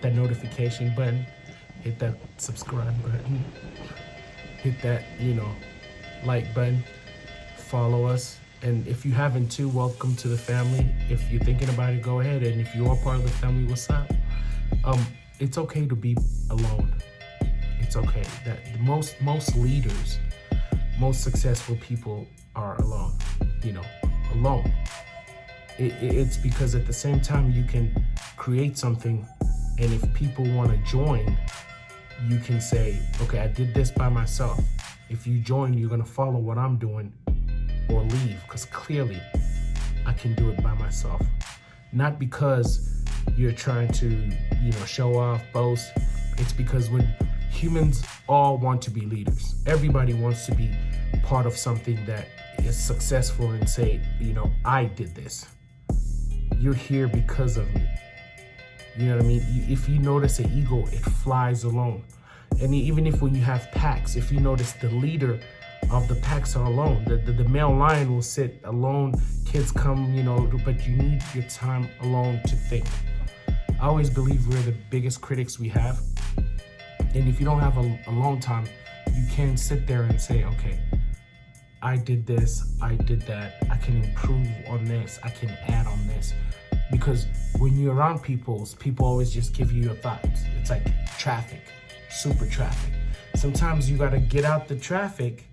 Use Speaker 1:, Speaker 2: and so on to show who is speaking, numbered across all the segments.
Speaker 1: that notification button, hit that subscribe button, hit that, like button, follow us. And if you haven't too, welcome to the family. If you're thinking about it, go ahead. And if you are part of the family, what's up? It's okay to be alone. It's okay. That most leaders, most successful people are alone. Alone. It's because at the same time you can create something, and if people want to join, you can say, okay, I did this by myself. If you join, you're gonna follow what I'm doing or leave, because clearly I can do it by myself. Not because you're trying to, show off, boast. It's because when humans all want to be leaders, everybody wants to be part of something that is successful and say, I did this. You're here because of me. You know what I mean? If you notice an eagle, it flies alone. And even if when you have packs, if you notice the leader of the packs are alone, the male lion will sit alone, kids come, but you need your time alone to think. I always believe we're the biggest critics we have. And if you don't have a long time, you can sit there and say, okay, I did this, I did that, I can improve on this, I can add on this. Because when you're around people always just give you your thoughts. It's like traffic, super traffic. Sometimes you gotta get out the traffic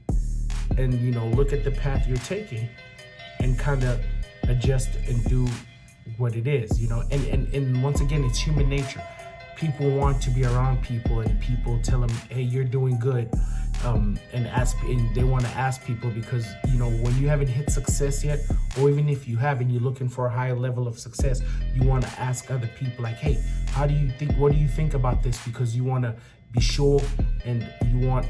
Speaker 1: and, look at the path you're taking and kind of adjust and do what it is, and once again, it's human nature. People want to be around people, and people tell them, hey, you're doing good. And they want to ask people because, when you haven't hit success yet, or even if you have and you're looking for a higher level of success, you want to ask other people like, hey, what do you think about this? Because you want to be sure, and you want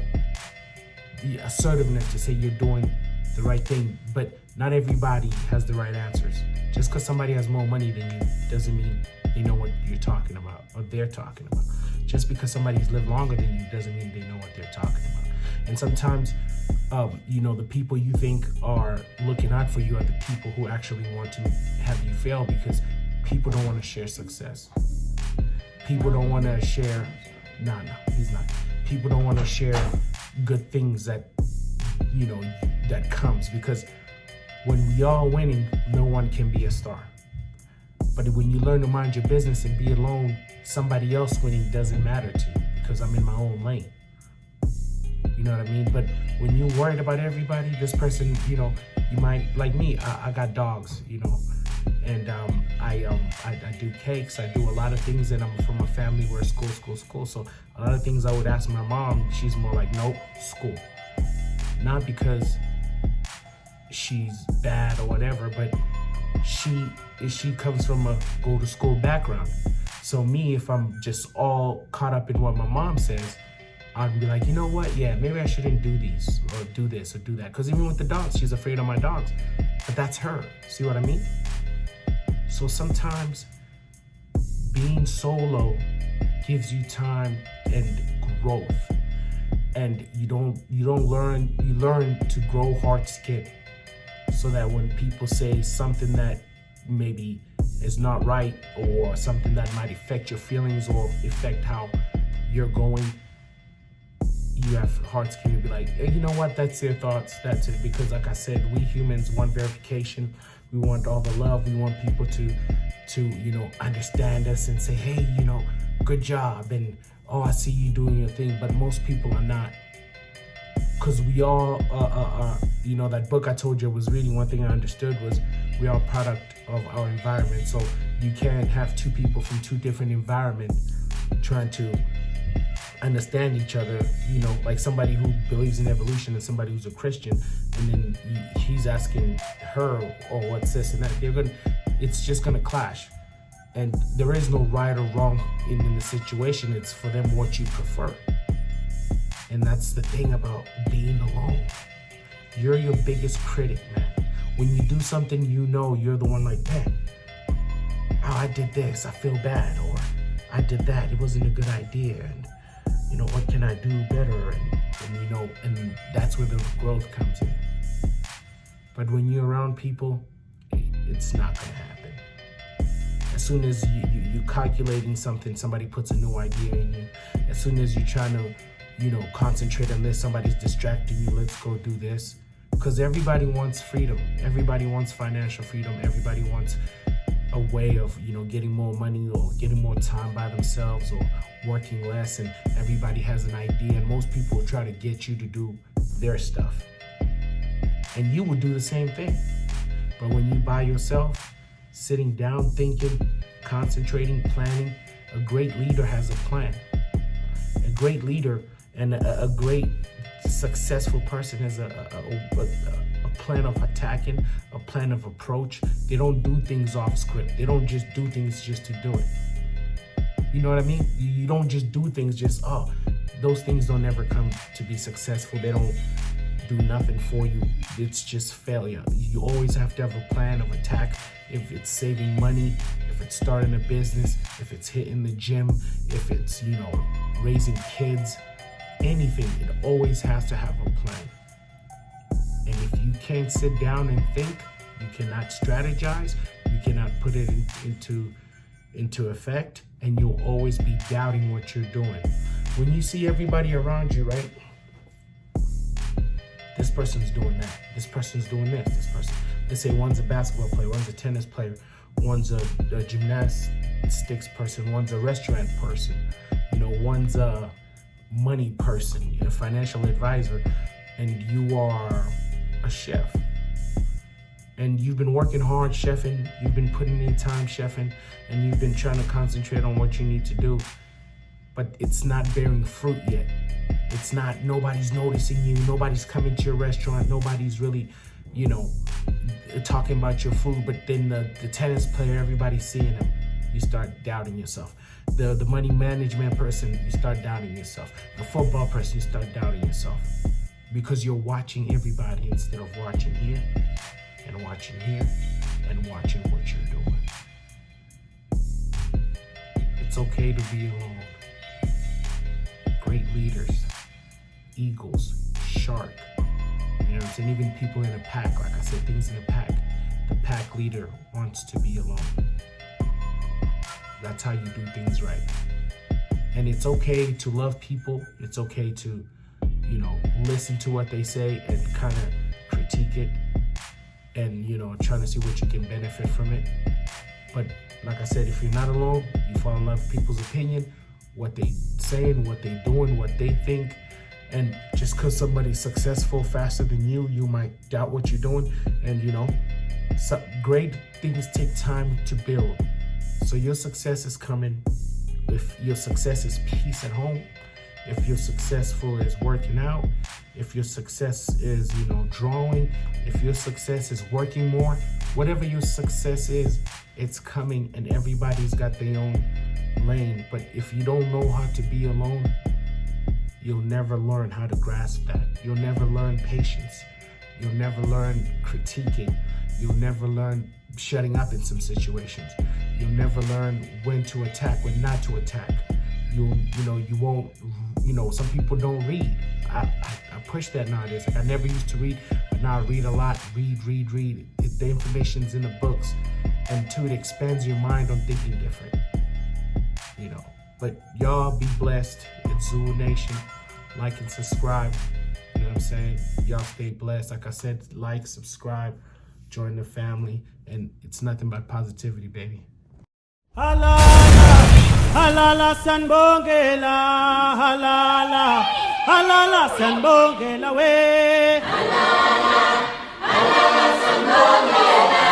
Speaker 1: the assertiveness to say you're doing the right thing. But not everybody has the right answers. Just because somebody has more money than you doesn't mean they know what you're talking about or they're talking about. Just because somebody's lived longer than you doesn't mean they know what they're talking about. And sometimes, the people you think are looking out for you are the people who actually want to have you fail, because people don't want to share success. People don't want to share, he's not. People don't want to share good things that, that comes, because when we all winning, no one can be a star. But when you learn to mind your business and be alone, somebody else winning doesn't matter to you, because I'm in my own lane. You know what I mean? But when you're worried about everybody, this person, you might, like me, I got dogs, and I do cakes, I do a lot of things, and I'm from a family where school. So a lot of things I would ask my mom, she's more like, nope, school. Not because she's bad or whatever, but she comes from a go to school background. So me, if I'm just all caught up in what my mom says, I'd be like, you know what? Yeah, maybe I shouldn't do these or do this or do that. Because even with the dogs, she's afraid of my dogs. But that's her. See what I mean? So sometimes being solo gives you time and growth. And you learn to grow hard skin, so that when people say something that maybe is not right, or something that might affect your feelings or affect how you're going, you have hard skin to be like, hey, you know what, that's their thoughts, that's it. Because like I said, we humans want verification. We want all the love. We want people to understand us and say, hey, good job, and oh, I see you doing your thing. But most people are not. Because we all are, that book I told you I was reading, one thing I understood was we are a product of our environment. So you can't have two people from two different environments trying to understand each other, like somebody who believes in evolution and somebody who's a Christian, and then he's asking her, oh, what's this and that. It's just gonna clash. And there is no right or wrong in the situation. It's for them what you prefer. And that's the thing about being alone. You're your biggest critic, man. When you do something, you're the one like, man, oh, I did this, I feel bad, or I did that, it wasn't a good idea, and what can I do better? And that's where the growth comes in. But when you're around people, it's not gonna happen. As soon as you calculating something, somebody puts a new idea in you. As soon as you're trying to, concentrate on this, somebody's distracting you. Let's go do this. Because everybody wants freedom. Everybody wants financial freedom. Everybody wants a way of, getting more money or getting more time by themselves or working less. And everybody has an idea. And most people try to get you to do their stuff. And you will do the same thing. But when you by yourself, sitting down, thinking, concentrating, planning, a great leader has a plan. A great leader and a great successful person has a plan of attacking, a plan of approach. They don't do things off script. They don't just do things just to do it. You know what I mean? You don't just do things just, those things don't ever come to be successful. They don't do nothing for you. It's just failure. You always have to have a plan of attack. If it's saving money, if it's starting a business, if it's hitting the gym, if it's, raising kids, anything, it always has to have a plan. And if you can't sit down and think, you cannot strategize, you cannot put it into effect, and you'll always be doubting what you're doing. When you see everybody around you, right? This person's doing that. This person's doing this. This person. Let's say one's a basketball player, one's a tennis player, one's a gymnastics person, one's a restaurant person, one's a money person, a financial advisor, and you are a chef. And you've been working hard chefing, you've been putting in time chefing, and you've been trying to concentrate on what you need to do, but it's not bearing fruit yet. It's not, nobody's noticing you, nobody's coming to your restaurant, nobody's really, talking about your food, but then the tennis player, everybody's seeing him. You start doubting yourself. The money management person, you start doubting yourself. The football person, you start doubting yourself. Because you're watching everybody instead of watching here, and watching here, and watching what you're doing. It's okay to be alone. Great leaders, eagles, shark, what I'm saying? Even people in a pack, like I said, things in a pack. The pack leader wants to be alone. That's how you do things right. And it's okay to love people. It's okay to, listen to what they say and kind of critique it and, trying to see what you can benefit from it. But like I said, if you're not alone, you fall in love with people's opinion, what they saying, what they doing, what they think. And just because somebody's successful faster than you, you might doubt what you're doing. And, great things take time to build. So your success is coming. If your success is peace at home, if your successful is working out, if your success is, drawing, if your success is working more, whatever your success is, it's coming, and everybody's got their own lane. But if you don't know how to be alone, you'll never learn how to grasp that. You'll never learn patience. You'll never learn critiquing. You'll never learn shutting up in some situations. You'll never learn when to attack, when not to attack. You won't, some people don't read. I push that nowadays. Like I never used to read, but now I read a lot. Read. The information's in the books. And two, it expands your mind on thinking different. But y'all be blessed. It's Zulunation. Like and subscribe. You know what I'm saying? Y'all stay blessed. Like I said, like, subscribe, join the family. And it's nothing but positivity, baby.
Speaker 2: Halala, halala sanbongela, halala, halala sanbongela we. Halala, halala sanbongela.